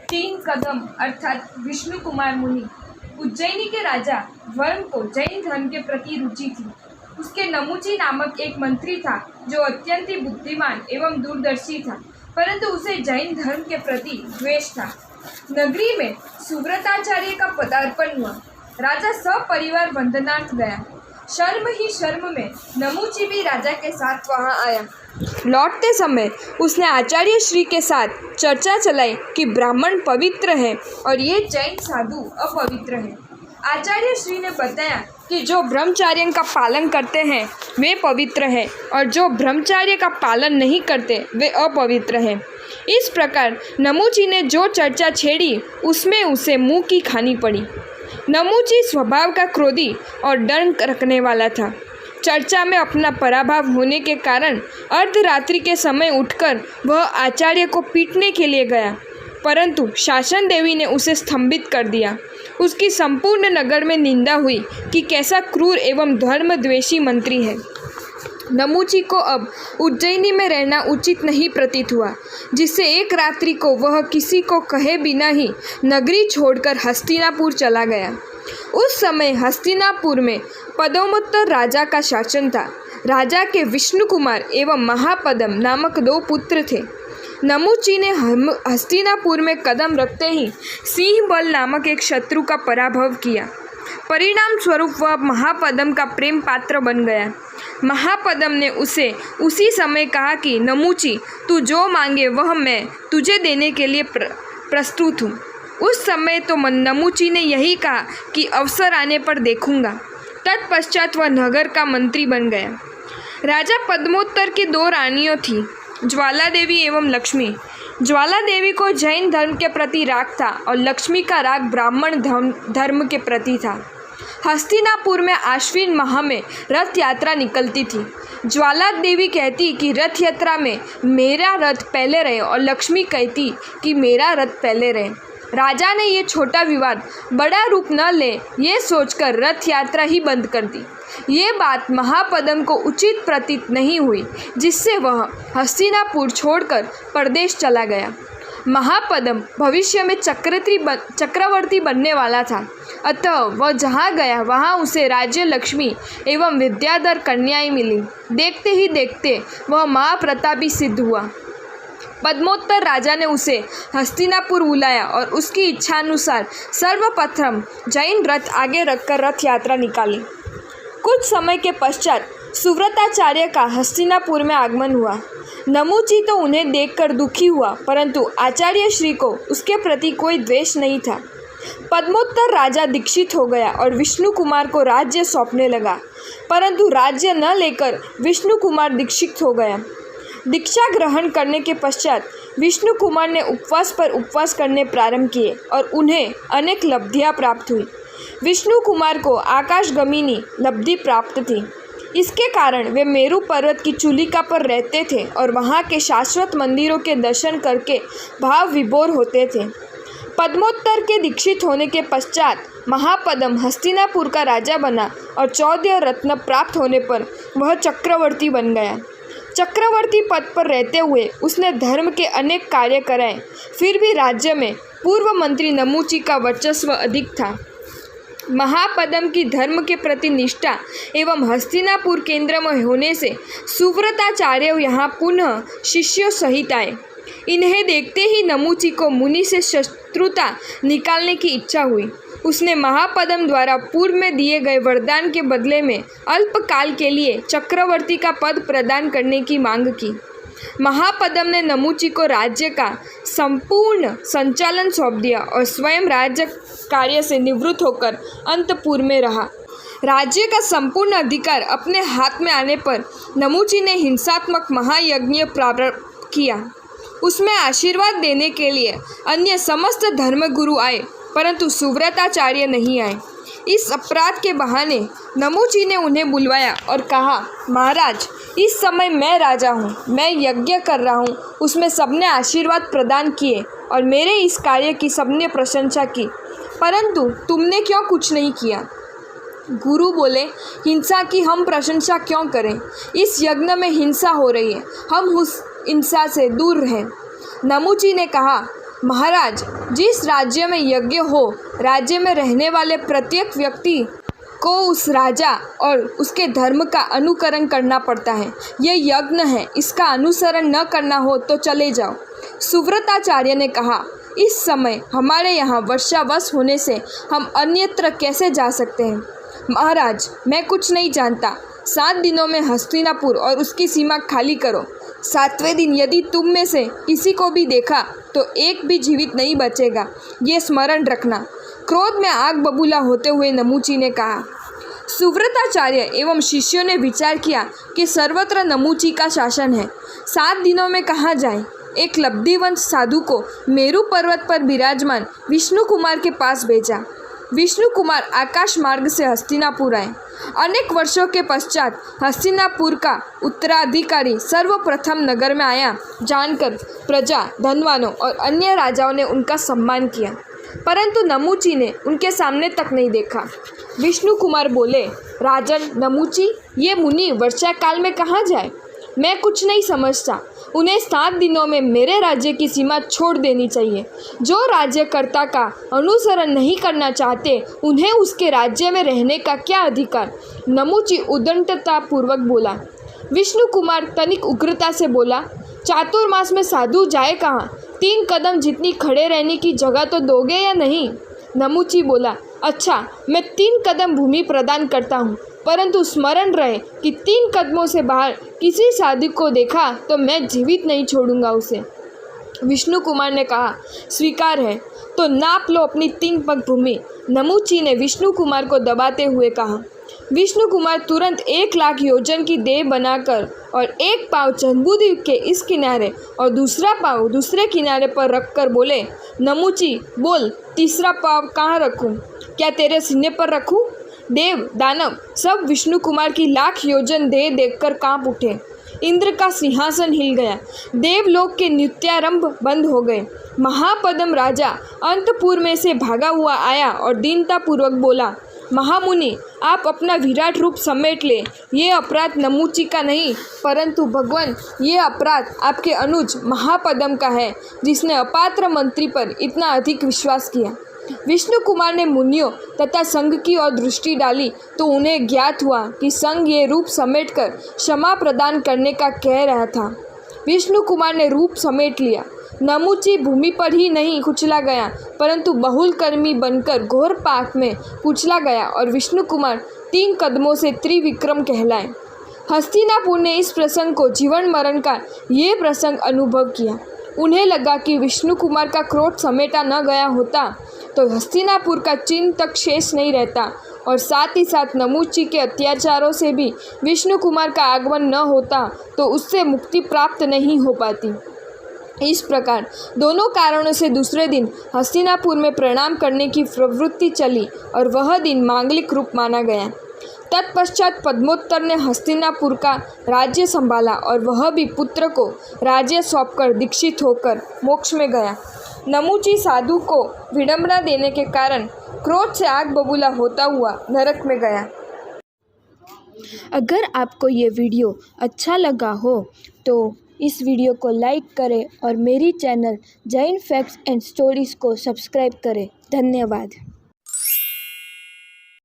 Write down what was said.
तीन कदम अर्थात विष्णु कुमार मुनि। उज्जैनी के राजा वर्म को जैन धर्म के प्रति रुचि थी। उसके नमुची नामक एक मंत्री था जो अत्यंत ही बुद्धिमान एवं दूरदर्शी था, परंतु उसे जैन धर्म के प्रति द्वेष था। नगरी में सुव्रताचार्य का पदार्पण हुआ। राजा सपरिवार वंदनार्थ गया। शर्म ही शर्म में नमुची भी राजा के साथ वहां आया। लौटते समय उसने आचार्य श्री के साथ चर्चा चलाई कि ब्राह्मण पवित्र है और ये जैन साधु अपवित्र है। आचार्य श्री ने बताया कि जो ब्रह्मचर्य का पालन करते हैं वे पवित्र हैं और जो ब्रह्मचर्य का पालन नहीं करते वे अपवित्र हैं। इस प्रकार नमुची ने जो चर्चा छेड़ी उसमें उसे मुंह की खानी पड़ी। नमुची स्वभाव का क्रोधी और डर रखने वाला था। चर्चा में अपना पराभव होने के कारण अर्धरात्रि के समय उठकर वह आचार्य को पीटने के लिए गया, परंतु शासन देवी ने उसे स्तंभित कर दिया। उसकी संपूर्ण नगर में निंदा हुई कि कैसा क्रूर एवं धर्मद्वेषी मंत्री है। नमुची को अब उज्जैनी में रहना उचित नहीं प्रतीत हुआ, जिससे एक रात्रि को वह किसी को कहे बिना ही नगरी छोड़कर हस्तिनापुर चला गया। उस समय हस्तिनापुर में पदोमुत्तर राजा का शासन था। राजा के विष्णु कुमार एवं महापदम नामक दो पुत्र थे। नमुची ने हस्तिनापुर में कदम रखते ही सिंह बल नामक एक शत्रु का पराभव किया। परिणाम स्वरूप वह महापदम का प्रेम पात्र बन गया। महापदम ने उसे उसी समय कहा कि नमुची, तू जो मांगे वह मैं तुझे देने के लिए प्रस्तुत हूँ। उस समय तो नमुची ने यही कहा कि अवसर आने पर देखूंगा। तत्पश्चात वह नगर का मंत्री बन गया। राजा पद्मोत्तर की दो रानियों थीं, ज्वाला देवी एवं लक्ष्मी। ज्वाला देवी को जैन धर्म के प्रति राग था और लक्ष्मी का राग ब्राह्मण धर्म के प्रति था। हस्तिनापुर में आश्विन माह में रथ यात्रा निकलती थी। ज्वाला देवी कहती कि रथ यात्रा में मेरा रथ पहले रहे और लक्ष्मी कहती कि मेरा रथ पहले रहे। राजा ने ये छोटा विवाद बड़ा रूप न ले ये सोचकर रथ यात्रा ही बंद कर दी। ये बात महापदम को उचित प्रतीत नहीं हुई, जिससे वह हस्तिनापुर छोड़कर परदेश चला गया। महापदम भविष्य में चक्रवर्ती बनने वाला था, अतः वह जहाँ गया वहाँ उसे राज्य लक्ष्मी एवं विद्याधर कन्याएं मिली। देखते ही देखते वह महाप्रतापी सिद्ध हुआ। पद्मोत्तर राजा ने उसे हस्तिनापुर बुलाया और उसकी इच्छानुसार सर्वप्रथम जैन रथ आगे रखकर रथ यात्रा निकाली। कुछ समय के पश्चात सुव्रताचार्य का हस्तिनापुर में आगमन हुआ। नमुची तो उन्हें देखकर दुखी हुआ, परंतु आचार्य श्री को उसके प्रति कोई द्वेष नहीं था। पद्मोत्तर राजा दीक्षित हो गया और विष्णु कुमार को राज्य सौंपने लगा, परंतु राज्य न लेकर विष्णु कुमार दीक्षित हो गया। दीक्षा ग्रहण करने के पश्चात विष्णु कुमार ने उपवास पर उपवास करने प्रारंभ किए और उन्हें अनेक लब्धियां प्राप्त हुई। विष्णु कुमार को आकाशगमनी लब्धि प्राप्त थी। इसके कारण वे मेरू पर्वत की चूलिका पर रहते थे और वहाँ के शाश्वत मंदिरों के दर्शन करके भाव विभोर होते थे। पद्मोत्तर के दीक्षित होने के पश्चात महापदम हस्तिनापुर का राजा बना और 14 रत्न प्राप्त होने पर वह चक्रवर्ती बन गया। चक्रवर्ती पद पर रहते हुए उसने धर्म के अनेक कार्य कराए, फिर भी राज्य में पूर्व मंत्री नमुची का वर्चस्व अधिक था। महापदम की धर्म के प्रति निष्ठा एवं हस्तिनापुर केंद्र में होने से सुव्रताचार्य यहाँ पुनः शिष्यों सहित आए। इन्हें देखते ही नमुची को मुनि से शत्रुता निकालने की इच्छा हुई। उसने महापदम द्वारा पूर्व में दिए गए वरदान के बदले में अल्पकाल के लिए चक्रवर्ती का पद प्रदान करने की मांग की। महापदम ने नमुची को राज्य का संपूर्ण संचालन सौंप दिया और स्वयं राज्य कार्य से निवृत्त होकर अंतपुर में रहा। राज्य का संपूर्ण अधिकार अपने हाथ में आने पर नमुची ने हिंसात्मक महायज्ञ प्रारंभ किया। उसमें आशीर्वाद देने के लिए अन्य समस्त धर्मगुरु आए, परंतु सुव्रताचार्य नहीं आए। इस अपराध के बहाने नमुची ने उन्हें बुलवाया और कहा, महाराज, इस समय मैं राजा हूँ, मैं यज्ञ कर रहा हूँ, उसमें सबने आशीर्वाद प्रदान किए और मेरे इस कार्य की सबने प्रशंसा की, परंतु तुमने क्यों कुछ नहीं किया। गुरु बोले, हिंसा की हम प्रशंसा क्यों करें, इस यज्ञ में हिंसा हो रही है, हम उस हिंसा से दूर रहें। नमुची ने कहा, महाराज, जिस राज्य में यज्ञ हो, राज्य में रहने वाले प्रत्येक व्यक्ति को उस राजा और उसके धर्म का अनुकरण करना पड़ता है। यह यज्ञ है, इसका अनुसरण न करना हो तो चले जाओ। सुव्रताचार्य ने कहा, इस समय हमारे यहाँ वर्षावश होने से हम अन्यत्र कैसे जा सकते हैं? महाराज, मैं कुछ नहीं जानता। 7 दिनों में हस्तिनापुर और उसकी सीमा खाली करो। 7वें दिन यदि तुम में से किसी को भी देखा तो एक भी जीवित नहीं बचेगा, ये स्मरण रखना। क्रोध में आग बबूला होते हुए नमूची ने कहा। सुव्रताचार्य एवं शिष्यों ने विचार किया कि सर्वत्र नमूची का शासन है, 7 दिनों में कहाँ जाएं? एक लब्धिवंत साधु को मेरू पर्वत पर विराजमान विष्णु कुमार के पास भेजा। विष्णु कुमार आकाश मार्ग से हस्तिनापुर आए। अनेक वर्षों के पश्चात हस्तिनापुर का उत्तराधिकारी सर्वप्रथम नगर में आया जानकर प्रजा, धनवानों और अन्य राजाओं ने उनका सम्मान किया, परंतु नमूची ने उनके सामने तक नहीं देखा। विष्णु कुमार बोले, राजन नमूची, ये मुनि वर्षा काल में कहाँ जाए? मैं कुछ नहीं समझता। उन्हें 7 दिनों में मेरे राज्य की सीमा छोड़ देनी चाहिए। जो राज्यकर्ता का अनुसरण नहीं करना चाहते, उन्हें उसके राज्य में रहने का क्या अधिकार? नमूची उद्दंडतापूर्वक बोला। विष्णु कुमार तनिक उग्रता से बोला, चातुर्मास में साधु जाए कहाँ? 3 कदम जितनी खड़े रहने की जगह तो दोगे या नहीं? नमूची बोला, अच्छा, मैं 3 कदम भूमि प्रदान करता हूँ, परंतु स्मरण रहे कि 3 कदमों से बाहर किसी साधु को देखा तो मैं जीवित नहीं छोड़ूंगा उसे। विष्णु कुमार ने कहा, स्वीकार है, तो नाप लो अपनी 3 पग भूमि। नमूची ने विष्णु कुमार को दबाते हुए कहा। विष्णु कुमार तुरंत 1 लाख योजन की देह बनाकर और एक पाँव जम्बूद्वीप के इस किनारे और दूसरा पाँव दूसरे किनारे पर रखकर बोले, नमूची बोल, तीसरा पाँव कहाँ रखूं? क्या तेरे सीने पर रखूं? देव, दानव सब विष्णु कुमार की लाख योजन देह देखकर कांप उठे। इंद्र का सिंहासन हिल गया। देवलोक के नृत्यारंभ बंद हो गए। महापद्म राजा अंतपुर में से भागा हुआ आया और दीनतापूर्वक बोला, महामुनि, आप अपना विराट रूप समेट ले। ये अपराध नमूची का नहीं, परंतु भगवान, ये अपराध आपके अनुज महापद्म का है, जिसने अपात्र मंत्री पर इतना अधिक विश्वास किया। विष्णु कुमार ने मुनियों तथा संघ की ओर दृष्टि डाली तो उन्हें ज्ञात हुआ कि संघ ये रूप समेटकर क्षमा प्रदान करने का कह रहा था। विष्णु कुमार ने रूप समेट लिया। नमूची भूमि पर ही नहीं कुचला गया, परंतु बहुलकर्मी बनकर घोर पाक में कुचला गया और विष्णु कुमार 3 कदमों से त्रिविक्रम कहलाए। हस्तिनापुर ने इस प्रसंग को जीवन मरण का ये प्रसंग अनुभव किया। उन्हें लगा कि विष्णु कुमार का क्रोध समेटा न गया होता तो हस्तिनापुर का चिन्ह तक शेष नहीं रहता और साथ ही साथ नमूची के अत्याचारों से भी विष्णु कुमार का आगमन न होता तो उससे मुक्ति प्राप्त नहीं हो पाती। इस प्रकार दोनों कारणों से दूसरे दिन हस्तिनापुर में प्रणाम करने की प्रवृत्ति चली और वह दिन मांगलिक रूप माना गया। तत्पश्चात पद्मोत्तर ने हस्तिनापुर का राज्य संभाला और वह भी पुत्र को राज्य सौंपकर दीक्षित होकर मोक्ष में गया। नमूची साधु को विडंबना देने के कारण क्रोध से आग बबूला होता हुआ नरक में गया। अगर आपको ये वीडियो अच्छा लगा हो तो इस वीडियो को लाइक करें और मेरी channel Jain facts and stories को सब्सक्राइब करें। धन्यवाद।